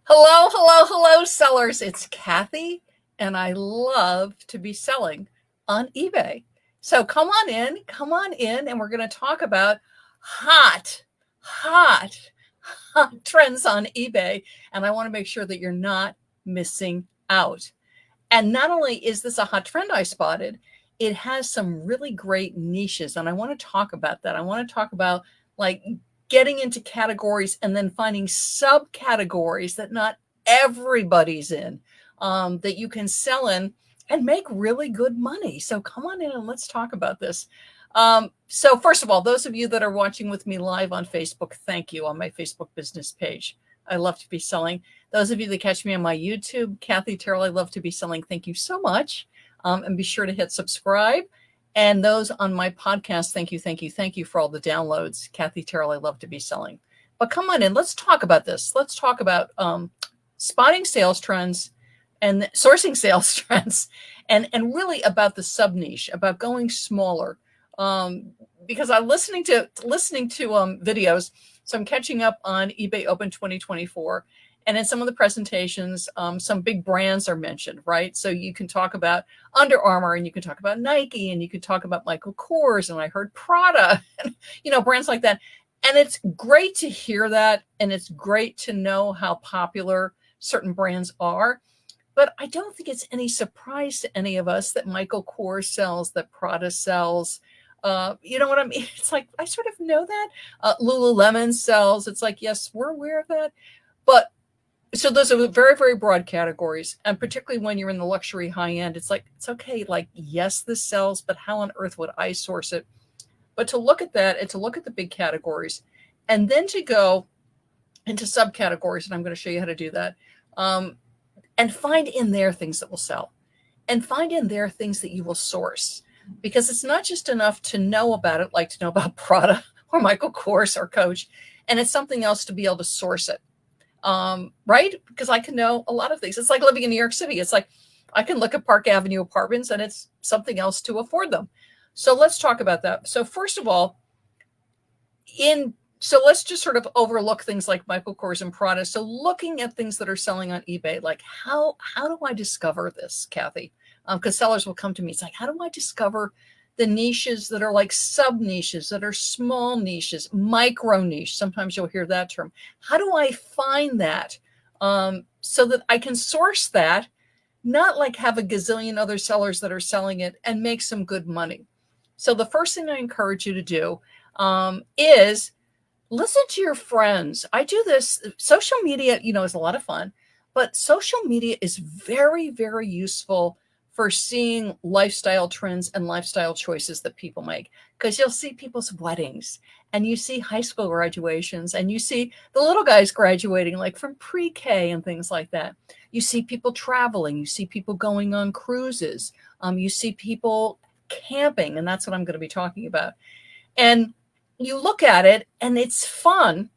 Hello, hello, hello, sellers. It's Kathy, and I love to be selling on eBay. So come on in, and we're going to talk about hot, hot, hot trends on eBay. And I want to make sure that you're not missing out. And not only is this a hot trend I spotted, it has some really great niches. And I want to talk about that. I want to talk about like getting into categories and then finding subcategories that not everybody's in, that you can sell in and make really good money. So come on in and let's talk about this. So first of all, those of you that are watching with me live on Facebook, thank you, on my Facebook business page. I love to be selling. Those of you that catch me on my YouTube, Kathy Terrill, I love to be selling. Thank you so much. And be sure to hit subscribe. And those on my podcast, thank you, thank you, thank you for all the downloads. Kathy Terrill, I love to be selling. But come on in, let's talk about this. Let's talk about spotting sales trends and sourcing sales trends, and really about the sub niche, about going smaller. Because I'm listening to videos, so I'm catching up on eBay Open 2024. And in some of the presentations, some big brands are mentioned, right? So you can talk about Under Armour, and you can talk about Nike, and you can talk about Michael Kors, and I heard Prada, and, brands like that. And it's great to hear that, and it's great to know how popular certain brands are. But I don't think it's any surprise to any of us that Michael Kors sells, that Prada sells. You know what I mean? It's like, I sort of know that. Lululemon sells. It's like, yes, we're aware of that. But so those are very, very broad categories. And particularly when you're in the luxury high end, it's like, it's okay. Like, yes, this sells, but how on earth would I source it? But to look at that and to look at the big categories and then to go into subcategories, and I'm going to show you how to do that, and find in there things that will sell and find in there things that you will source. Because it's not just enough to know about it, like to know about Prada or Michael Kors or Coach, and it's something else to be able to source it. Right? Because I can know a lot of things. It's like living in New York City. It's like I can look at Park Avenue apartments and it's something else to afford them. So let's talk about that. So first of all, so let's just sort of overlook things like Michael Kors and Prada. So looking at things that are selling on eBay, like how do I discover this, Kathy? Because sellers will come to me. It's like, how do I discover the niches that are like sub niches, that are small niches, micro niche? Sometimes you'll hear that term. How do I find that so that I can source that, not like have a gazillion other sellers that are selling it and make some good money? So the first thing I encourage you to do is listen to your friends. I do this. Social media, is a lot of fun, but social media is very, very useful for seeing lifestyle trends and lifestyle choices that people make. Because you'll see people's weddings, and you see high school graduations, and you see the little guys graduating like from pre-K and things like that. You see people traveling, you see people going on cruises, you see people camping, and that's what I'm going to be talking about. And you look at it and it's fun,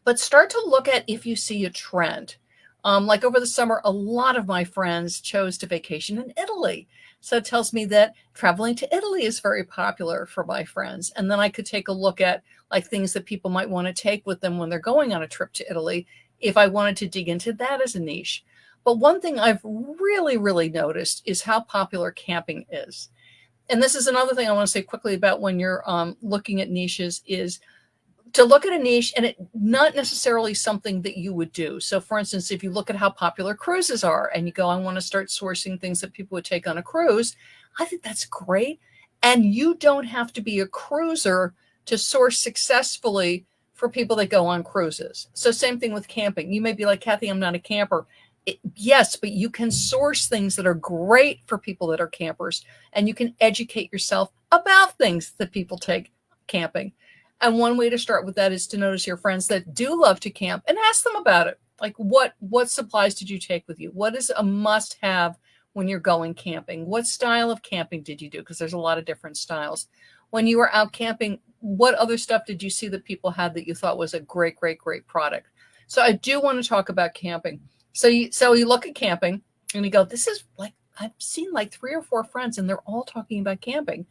but start to look at if you see a trend. Like over the summer, a lot of my friends chose to vacation in Italy. So it tells me that traveling to Italy is very popular for my friends. And then I could take a look at like things that people might want to take with them when they're going on a trip to Italy, if I wanted to dig into that as a niche. But one thing I've really, really noticed is how popular camping is. And this is another thing I want to say quickly about when you're looking at niches, is to look at a niche and it not necessarily something that you would do. So for instance, if you look at how popular cruises are and you go, I want to start sourcing things that people would take on a cruise, I think that's great. And you don't have to be a cruiser to source successfully for people that go on cruises. So same thing with camping. You may be like, Kathy, I'm not a camper. Yes, but you can source things that are great for people that are campers, and you can educate yourself about things that people take camping. And one way to start with that is to notice your friends that do love to camp and ask them about it. Like, what supplies did you take with you? What is a must have when you're going camping? What style of camping did you do? Because there's a lot of different styles. When you were out camping, what other stuff did you see that people had that you thought was a great, great, great product? So I do want to talk about camping. So you look at camping and you go, this is like, I've seen like 3 or 4 friends and they're all talking about camping.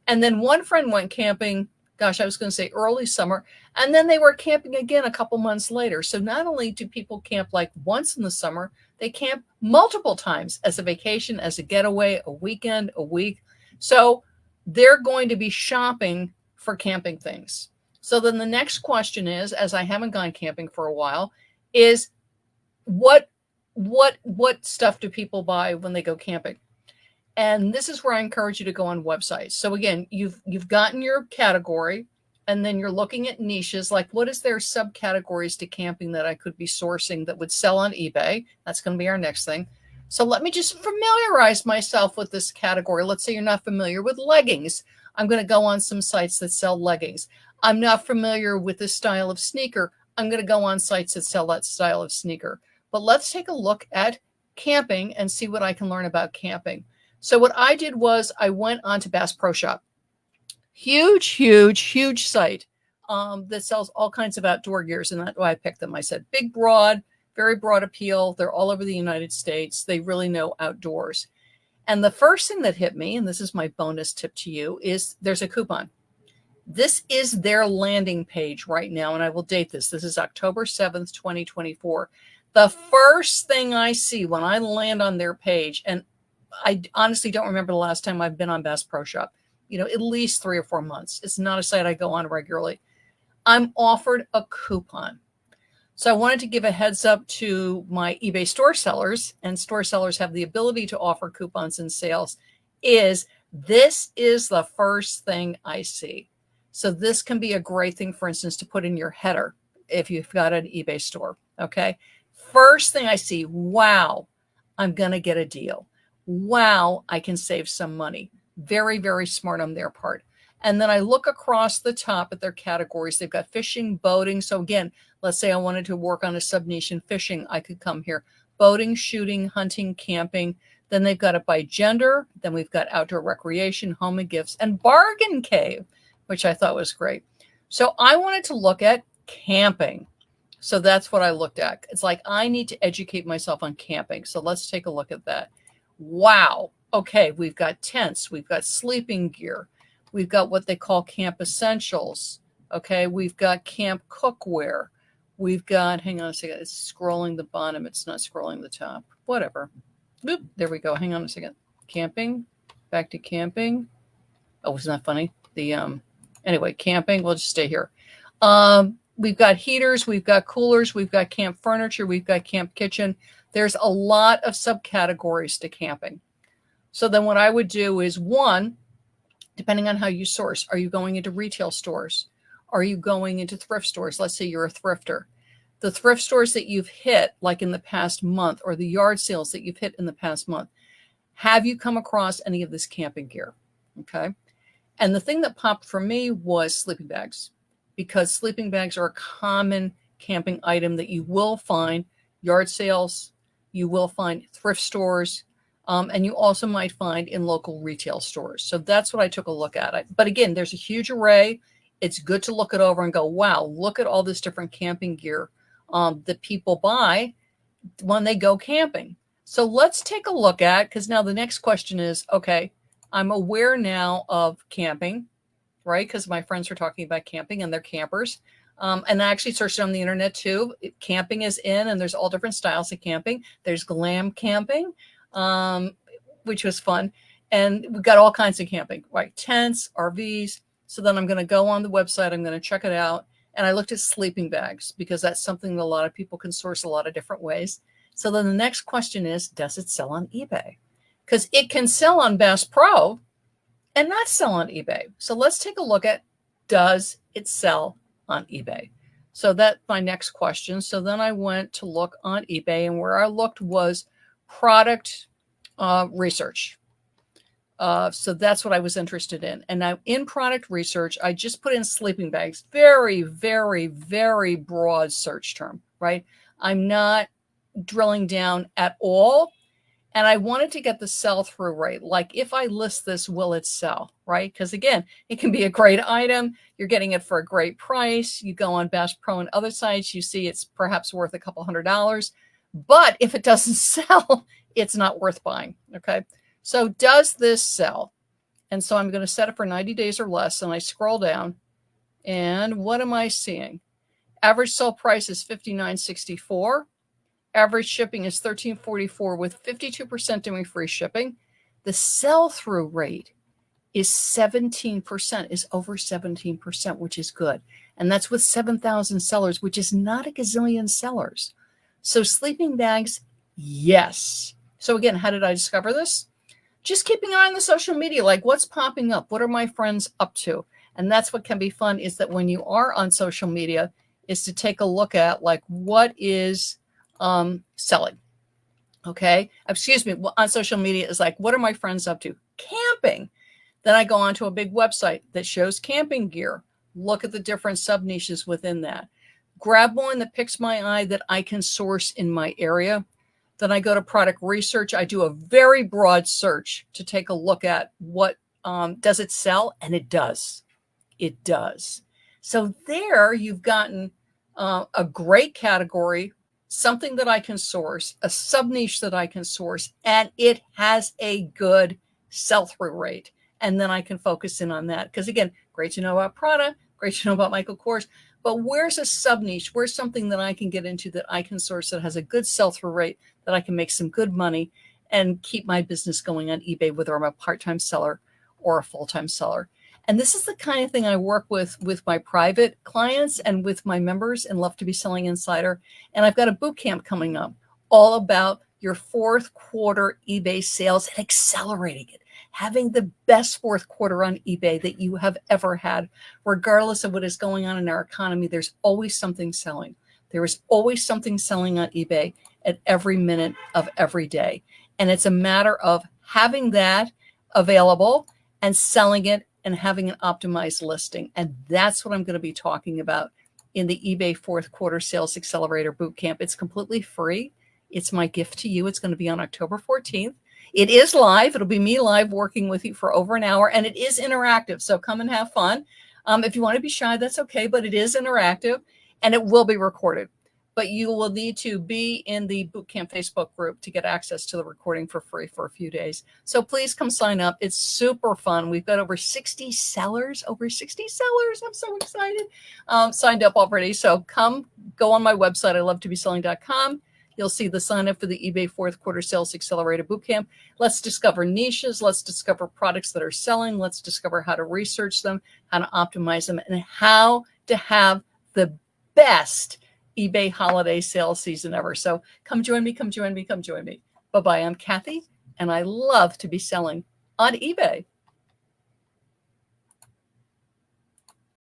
And then one friend went camping gosh, I was going to say early summer. And then they were camping again a couple months later. So not only do people camp like once in the summer, they camp multiple times as a vacation, as a getaway, a weekend, a week. So they're going to be shopping for camping things. So then the next question is, as I haven't gone camping for a while, is what stuff do people buy when they go camping? And this is where I encourage you to go on websites. So again, you've gotten your category, and then you're looking at niches, like what is there subcategories to camping that I could be sourcing that would sell on eBay? That's going to be our next thing. So let me just familiarize myself with this category. Let's say you're not familiar with leggings. I'm going to go on some sites that sell leggings. I'm not familiar with this style of sneaker. I'm going to go on sites that sell that style of sneaker. But let's take a look at camping and see what I can learn about camping. So what I did was I went on to Bass Pro Shop. Huge site that sells all kinds of outdoor gears. And that's why I picked them. I said big, broad, very broad appeal. They're all over the United States. They really know outdoors. And the first thing that hit me, and this is my bonus tip to you, is there's a coupon. This is their landing page right now. And I will date this. This is October 7th, 2024. The first thing I see when I land on their page, and I honestly don't remember the last time I've been on Bass Pro Shop, at least 3 or 4 months. It's not a site I go on regularly. I'm offered a coupon. So I wanted to give a heads up to my eBay store sellers, and store sellers have the ability to offer coupons and sales, this is the first thing I see. So this can be a great thing, for instance, to put in your header if you've got an eBay store, okay? First thing I see, wow, I'm going to get a deal. Wow, I can save some money. Very, very smart on their part. And then I look across the top at their categories. They've got fishing, boating. So again, let's say I wanted to work on a sub-niche in fishing. I could come here. Boating, shooting, hunting, camping. Then they've got it by gender. Then we've got outdoor recreation, home and gifts, and bargain cave, which I thought was great. So I wanted to look at camping. So that's what I looked at. It's like I need to educate myself on camping. So let's take a look at that. Wow. Okay, we've got tents. We've got sleeping gear. We've got what they call camp essentials. Okay, we've got camp cookware. We've got, hang on a second, it's scrolling the bottom. It's not scrolling the top. Whatever. Boop, there we go. Hang on a second. Camping. Back to camping. Oh, isn't that funny? Anyway, camping. We'll just stay here. We've got heaters. We've got coolers. We've got camp furniture. We've got camp kitchen. There's a lot of subcategories to camping. So then what I would do is, one, depending on how you source, are you going into retail stores? Are you going into thrift stores? Let's say you're a thrifter. The thrift stores that you've hit, like in the past month, or the yard sales that you've hit in the past month, have you come across any of this camping gear? Okay. And the thing that popped for me was sleeping bags, because sleeping bags are a common camping item that you will find yard sales, you will find thrift stores, and you also might find in local retail stores. So that's what I took a look at. But again, there's a huge array. It's good to look it over and go, wow, look at all this different camping gear that people buy when they go camping. So let's take a look at, because now the next question is, okay, I'm aware now of camping, right? Because my friends are talking about camping and they're campers. And I actually searched on the internet too. Camping is in, and there's all different styles of camping. There's glam camping, which was fun. And we've got all kinds of camping, right? Tents, RVs. So then I'm going to go on the website. I'm going to check it out. And I looked at sleeping bags, because that's something that a lot of people can source a lot of different ways. So then the next question is, does it sell on eBay? Because it can sell on Bass Pro and not sell on eBay. So let's take a look at, does it sell on eBay? So that's my next question. So then I went to look on eBay, and where I looked was product research. So that's what I was interested in. And now in product research, I just put in sleeping bags. Very, very, very broad search term, right? I'm not drilling down at all. And I wanted to get the sell-through rate. Like, if I list this, will it sell, right? Because again, it can be a great item. You're getting it for a great price. You go on Bass Pro and other sites, you see it's perhaps worth a couple $100. But if it doesn't sell, it's not worth buying, okay? So does this sell? And so I'm going to set it for 90 days or less. And I scroll down, And what am I seeing? Average sell price is $59.64. Average shipping is $13.44 with 52% doing free shipping. The sell-through rate is 17%, is over 17%, which is good. And that's with 7,000 sellers, which is not a gazillion sellers. So sleeping bags, yes. So again, how did I discover this? Just keeping an eye on the social media, like what's popping up? What are my friends up to? And that's what can be fun, is that when you are on social media, is to take a look at like what is selling. Okay. Excuse me. On social media is like, what are my friends up to? Camping. Then I go onto a big website that shows camping gear. Look at the different sub niches within that. Grab one that picks my eye that I can source in my area. Then I go to product research. I do a very broad search to take a look at what does it sell, and it does. It does. So there you've gotten a great category, something that I can source, a sub niche that I can source, and it has a good sell-through rate. And then I can focus in on that. Because again, great to know about Prada, great to know about Michael Kors, but where's a sub niche? Where's something that I can get into that I can source that has a good sell-through rate, that I can make some good money and keep my business going on eBay, whether I'm a part-time seller or a full-time seller. And this is the kind of thing I work with my private clients and with my members in Love to Be Selling Insider. And I've got a boot camp coming up all about your fourth quarter eBay sales and accelerating it, having the best fourth quarter on eBay that you have ever had. Regardless of what is going on in our economy, there's always something selling. There is always something selling on eBay at every minute of every day. And it's a matter of having that available and selling it and having an optimized listing. And that's what I'm going to be talking about in the eBay fourth quarter sales accelerator bootcamp. It's completely free. It's my gift to you. It's going to be on October 14th. It is live. It'll be me live working with you for over an hour, and it is interactive. So come and have fun. If you want to be shy, that's okay, but it is interactive and it will be recorded. But you will need to be in the bootcamp Facebook group to get access to the recording for free for a few days. So please come sign up. It's super fun. We've got over 60 sellers. I'm so excited. Signed up already. So come, go on my website, ilovetobeselling.com. You'll see the sign up for the eBay fourth quarter sales accelerator bootcamp. Let's discover niches. Let's discover products that are selling. Let's discover how to research them, how to optimize them, and how to have the best eBay holiday sales season ever. So come join me, come join me, come join me. Bye-bye. I'm Kathy, and I love to be selling on eBay.